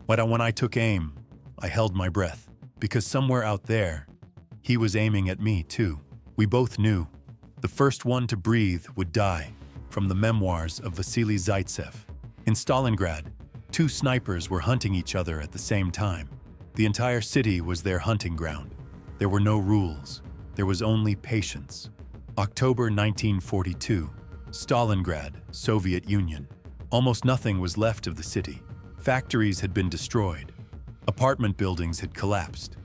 But when I took aim, I held my breath, because somewhere out there, he was aiming at me too. We both knew the first one to breathe would die. From the memoirs of Vasily Zaitsev. In Stalingrad, two snipers were hunting each other at the same time. The entire city was their hunting ground. There were no rules. There was only patience. October 1942, Stalingrad, Soviet Union. Almost nothing was left of the city. Factories had been destroyed. Apartment buildings had collapsed.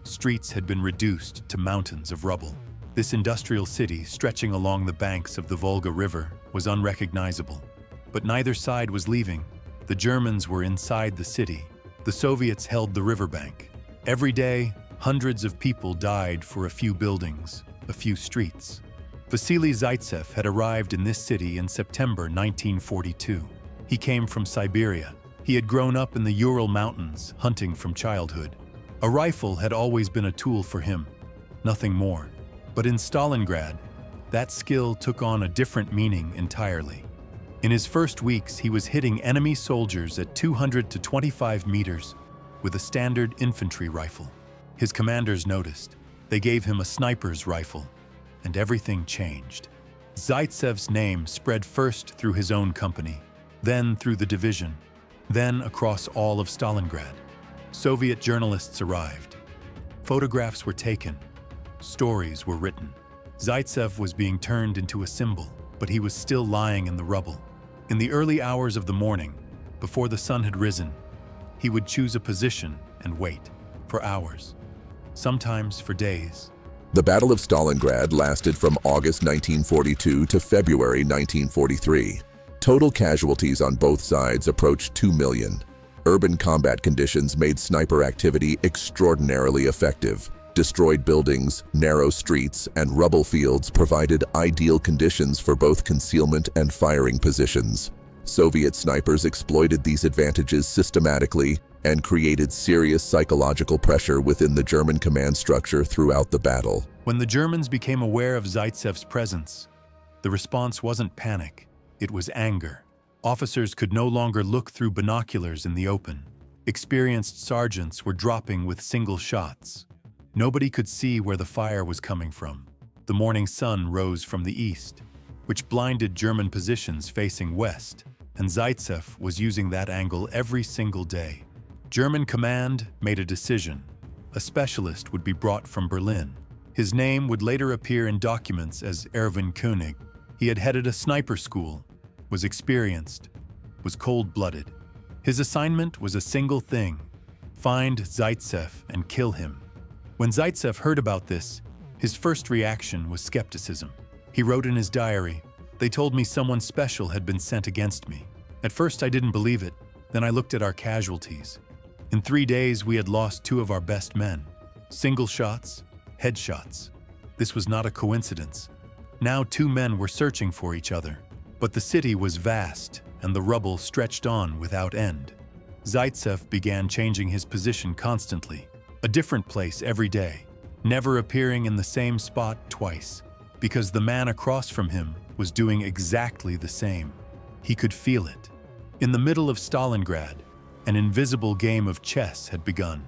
Streets had been reduced to mountains of rubble. This industrial city, stretching along the banks of the Volga River, was unrecognizable. But neither side was leaving. The Germans were inside the city. The Soviets held the riverbank. Every day, hundreds of people died for a few buildings, a few streets. Vasily Zaitsev had arrived in this city in September 1942. He came from Siberia. He had grown up in the Ural Mountains, hunting from childhood. A rifle had always been a tool for him, nothing more. But in Stalingrad, that skill took on a different meaning entirely. In his first weeks, he was hitting enemy soldiers at 200 to 25 meters with a standard infantry rifle. His commanders noticed. They gave him a sniper's rifle, and everything changed. Zaitsev's name spread first through his own company, then through the division, then across all of Stalingrad. Soviet journalists arrived. Photographs were taken. Stories were written. Zaitsev was being turned into a symbol, but he was still lying in the rubble. In the early hours of the morning, before the sun had risen, he would choose a position and wait for hours, sometimes for days. The Battle of Stalingrad lasted from August 1942 to February 1943. Total casualties on both sides approached 2 million. Urban combat conditions made sniper activity extraordinarily effective. Destroyed buildings, narrow streets, and rubble fields provided ideal conditions for both concealment and firing positions. Soviet snipers exploited these advantages systematically and created serious psychological pressure within the German command structure throughout the battle. When the Germans became aware of Zaitsev's presence, the response wasn't panic, it was anger. Officers could no longer look through binoculars in the open. Experienced sergeants were dropping with single shots. Nobody could see where the fire was coming from. The morning sun rose from the east, which blinded German positions facing west, and Zaitsev was using that angle every single day. German command made a decision. A specialist would be brought from Berlin. His name would later appear in documents as Erwin König. He had headed a sniper school, was experienced, was cold-blooded. His assignment was a single thing: find Zaitsev and kill him. When Zaitsev heard about this, his first reaction was skepticism. He wrote in his diary, "They told me someone special had been sent against me. At first I didn't believe it, then I looked at our casualties. In 3 days we had lost 2 of our best men. Single shots, headshots. This was not a coincidence. Now 2 men were searching for each other. But the city was vast, and the rubble stretched on without end." Zaitsev began changing his position constantly, a different place every day, never appearing in the same spot twice, because the man across from him was doing exactly the same. He could feel it. In the middle of Stalingrad, an invisible game of chess had begun.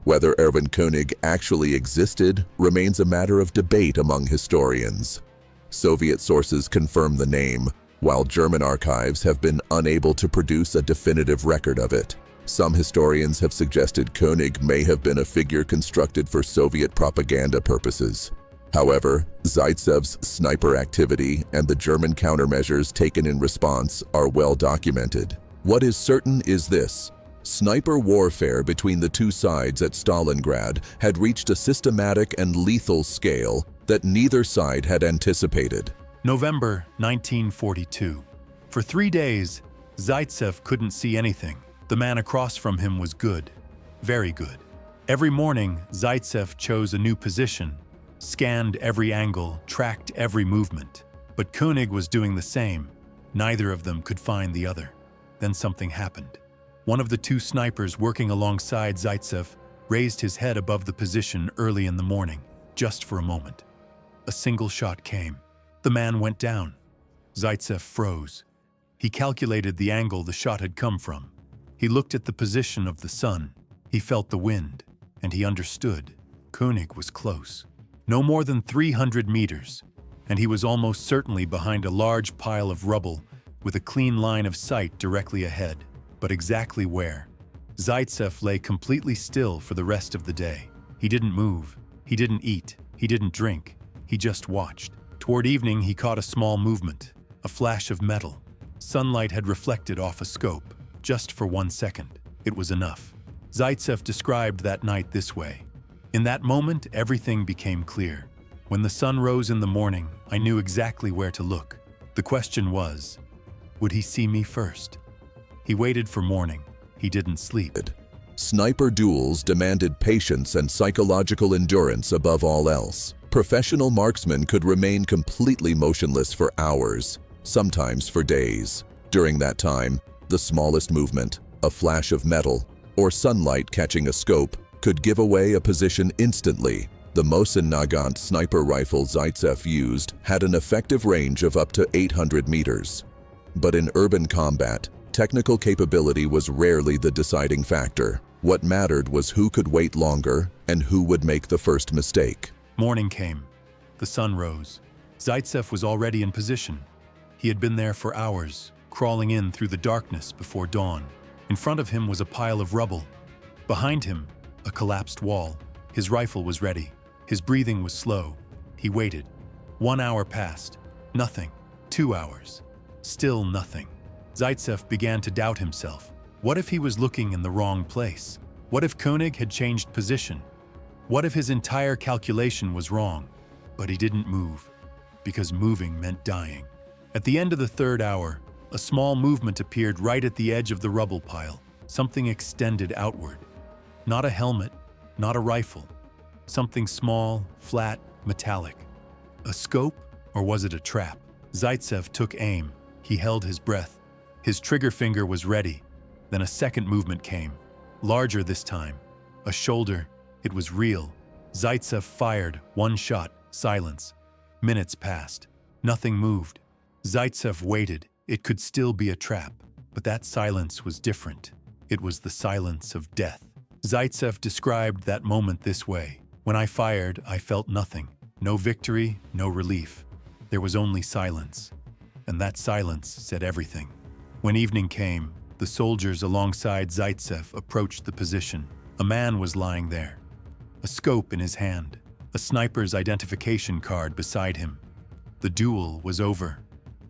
Whether Erwin König actually existed remains a matter of debate among historians. Soviet sources confirm the name, while German archives have been unable to produce a definitive record of it. Some historians have suggested König may have been a figure constructed for Soviet propaganda purposes. However, Zaitsev's sniper activity and the German countermeasures taken in response are well documented. What is certain is this: sniper warfare between the two sides at Stalingrad had reached a systematic and lethal scale that neither side had anticipated. November 1942. For 3 days, Zaitsev couldn't see anything. The man across from him was good, very good. Every morning, Zaitsev chose a new position, scanned every angle, tracked every movement. But König was doing the same. Neither of them could find the other. Then something happened. One of the 2 snipers working alongside Zaitsev raised his head above the position early in the morning, just for a moment. A single shot came. The man went down. Zaitsev froze. He calculated the angle the shot had come from. He looked at the position of the sun, he felt the wind, and he understood. König was close. No more than 300 meters, and he was almost certainly behind a large pile of rubble with a clean line of sight directly ahead. But exactly where? Zaitsev lay completely still for the rest of the day. He didn't move, he didn't eat, he didn't drink, he just watched. Toward evening, he caught a small movement, a flash of metal. Sunlight had reflected off a scope, just for 1 second. It was enough. Zaitsev described that night this way. In that moment, everything became clear. When the sun rose in the morning, I knew exactly where to look. The question was, would he see me first? He waited for morning. He didn't sleep. Sniper duels demanded patience and psychological endurance above all else. Professional marksmen could remain completely motionless for hours, sometimes for days. During that time, the smallest movement, a flash of metal, or sunlight catching a scope, could give away a position instantly. The Mosin Nagant sniper rifle Zaitsev used had an effective range of up to 800 meters. But in urban combat, technical capability was rarely the deciding factor. What mattered was who could wait longer and who would make the first mistake. Morning came. The sun rose. Zaitsev was already in position. He had been there for hours, crawling in through the darkness before dawn. In front of him was a pile of rubble. Behind him, a collapsed wall. His rifle was ready. His breathing was slow. He waited. 1 hour passed. Nothing. 2 hours. Still nothing. Zaitsev began to doubt himself. What if he was looking in the wrong place? What if König had changed position? What if his entire calculation was wrong? But he didn't move, because moving meant dying. At the end of the 3rd hour, a small movement appeared right at the edge of the rubble pile. Something extended outward. Not a helmet, not a rifle. Something small, flat, metallic. A scope, or was it a trap? Zaitsev took aim. He held his breath. His trigger finger was ready. Then a second movement came, larger this time. A shoulder. It was real. Zaitsev fired. 1 shot. Silence. Minutes passed. Nothing moved. Zaitsev waited. It could still be a trap, but that silence was different. It was the silence of death. Zaitsev described that moment this way. When I fired, I felt nothing. No victory, no relief. There was only silence. And that silence said everything. When evening came, the soldiers alongside Zaitsev approached the position. A man was lying there, a scope in his hand, a sniper's identification card beside him. The duel was over.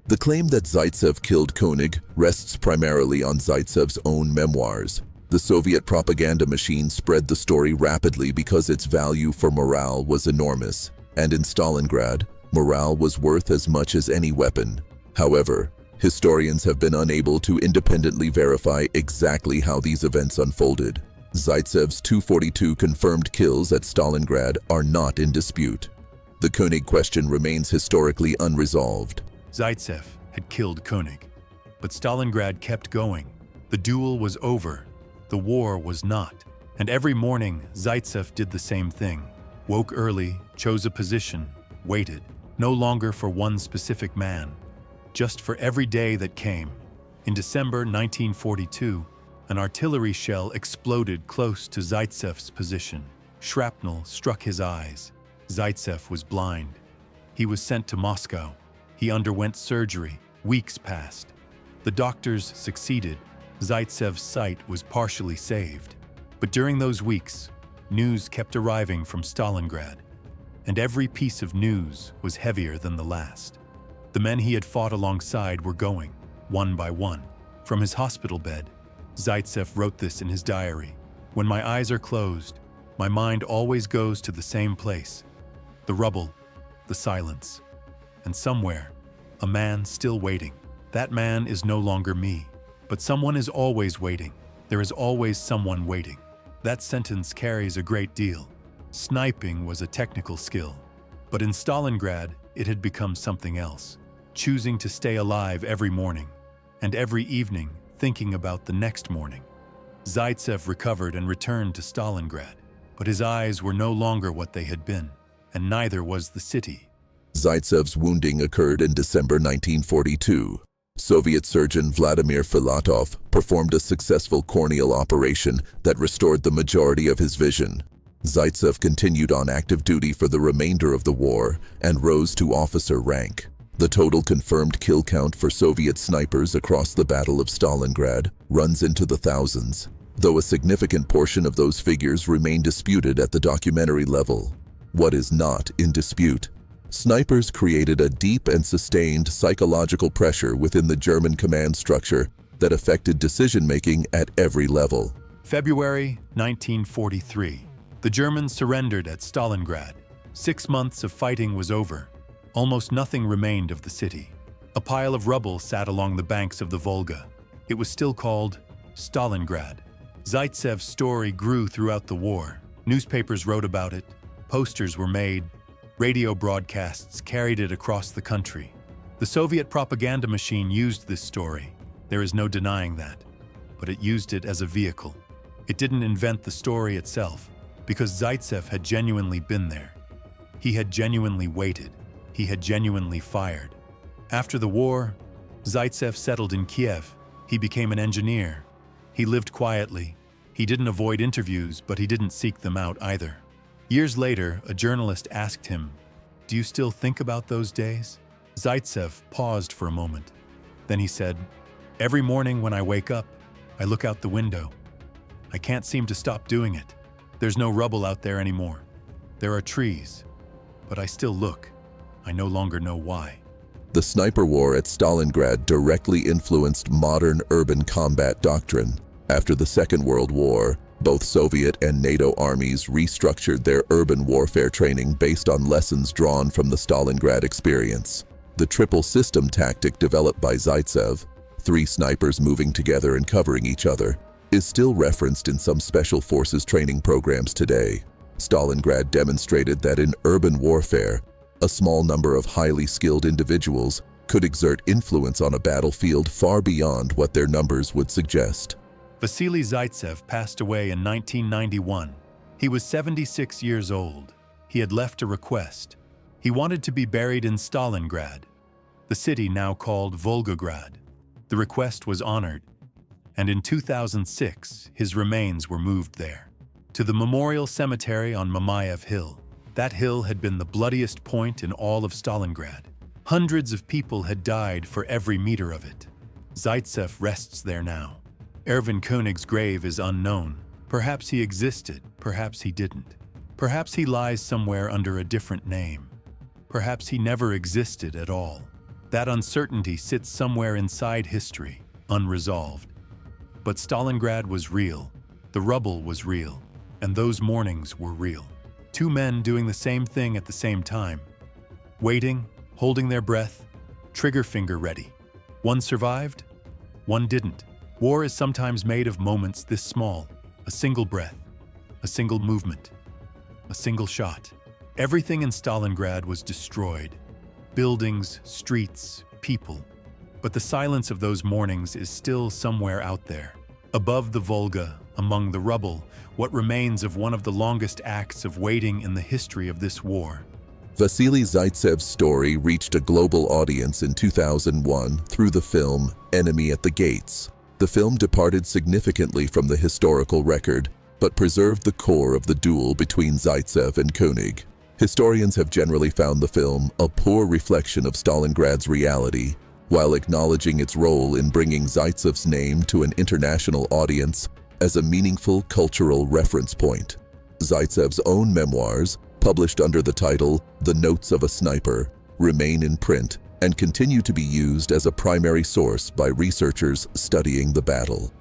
The claim that Zaitsev killed König rests primarily on Zaitsev's own memoirs. The Soviet propaganda machine spread the story rapidly because its value for morale was enormous, and in Stalingrad, morale was worth as much as any weapon. However, historians have been unable to independently verify exactly how these events unfolded. Zaitsev's 242 confirmed kills at Stalingrad are not in dispute. The König question remains historically unresolved. Zaitsev had killed König, but Stalingrad kept going. The duel was over. The war was not. And every morning, Zaitsev did the same thing. Woke early, chose a position, waited. No longer for one specific man, just for every day that came. In December 1942, an artillery shell exploded close to Zaitsev's position. Shrapnel struck his eyes. Zaitsev was blind. He was sent to Moscow. He underwent surgery. Weeks passed. The doctors succeeded. Zaitsev's sight was partially saved. But during those weeks, news kept arriving from Stalingrad, and every piece of news was heavier than the last. The men he had fought alongside were going, one by one. From his hospital bed, Zaitsev wrote this in his diary. When my eyes are closed, my mind always goes to the same place. The rubble, the silence, and somewhere, a man still waiting. That man is no longer me, but someone is always waiting. There is always someone waiting. That sentence carries a great deal. Sniping was a technical skill, but in Stalingrad, it had become something else. Choosing to stay alive every morning, and every evening thinking about the next morning. Zaitsev recovered and returned to Stalingrad, but his eyes were no longer what they had been, and neither was the city. Zaitsev's wounding occurred in December 1942. Soviet surgeon Vladimir Filatov performed a successful corneal operation that restored the majority of his vision. Zaitsev continued on active duty for the remainder of the war and rose to officer rank. The total confirmed kill count for Soviet snipers across the Battle of Stalingrad runs into the thousands, though a significant portion of those figures remain disputed at the documentary level. What is not in dispute? Snipers created a deep and sustained psychological pressure within the German command structure that affected decision-making at every level. February 1943. The Germans surrendered at Stalingrad. 6 months of fighting was over. Almost nothing remained of the city. A pile of rubble sat along the banks of the Volga. It was still called Stalingrad. Zaitsev's story grew throughout the war. Newspapers wrote about it, posters were made, radio broadcasts carried it across the country. The Soviet propaganda machine used this story. There is no denying that. But it used it as a vehicle. It didn't invent the story itself, because Zaitsev had genuinely been there. He had genuinely waited. He had genuinely fired. After the war, Zaitsev settled in Kiev. He became an engineer. He lived quietly. He didn't avoid interviews, but he didn't seek them out either. Years later, a journalist asked him, "Do you still think about those days?" Zaitsev paused for a moment. Then he said, "Every morning when I wake up, I look out the window. I can't seem to stop doing it. There's no rubble out there anymore. There are trees, but I still look. I no longer know why." The sniper war at Stalingrad directly influenced modern urban combat doctrine. After the Second World War, both Soviet and NATO armies restructured their urban warfare training based on lessons drawn from the Stalingrad experience. The triple system tactic developed by Zaitsev, 3 snipers moving together and covering each other, is still referenced in some special forces training programs today. Stalingrad demonstrated that in urban warfare, a small number of highly skilled individuals could exert influence on a battlefield far beyond what their numbers would suggest. Vasily Zaitsev passed away in 1991. He was 76 years old. He had left a request. He wanted to be buried in Stalingrad, the city now called Volgograd. The request was honored, and in 2006, his remains were moved there, to the memorial cemetery on Mamayev Hill. That hill had been the bloodiest point in all of Stalingrad. Hundreds of people had died for every meter of it. Zaitsev rests there now. Erwin König's grave is unknown. Perhaps he existed, perhaps he didn't. Perhaps he lies somewhere under a different name. Perhaps he never existed at all. That uncertainty sits somewhere inside history, unresolved. But Stalingrad was real, the rubble was real, and those mornings were real. 2 men doing the same thing at the same time. Waiting, holding their breath, trigger finger ready. One survived, one didn't. War is sometimes made of moments this small. A single breath, a single movement, a single shot. Everything in Stalingrad was destroyed. Buildings, streets, people. But the silence of those mornings is still somewhere out there. Above the Volga, among the rubble, what remains of one of the longest acts of waiting in the history of this war. Vasily Zaitsev's story reached a global audience in 2001 through the film Enemy at the Gates. The film departed significantly from the historical record, but preserved the core of the duel between Zaitsev and König. Historians have generally found the film a poor reflection of Stalingrad's reality, while acknowledging its role in bringing Zaitsev's name to an international audience as a meaningful cultural reference point. Zaitsev's own memoirs, published under the title The Notes of a Sniper, remain in print and continue to be used as a primary source by researchers studying the battle.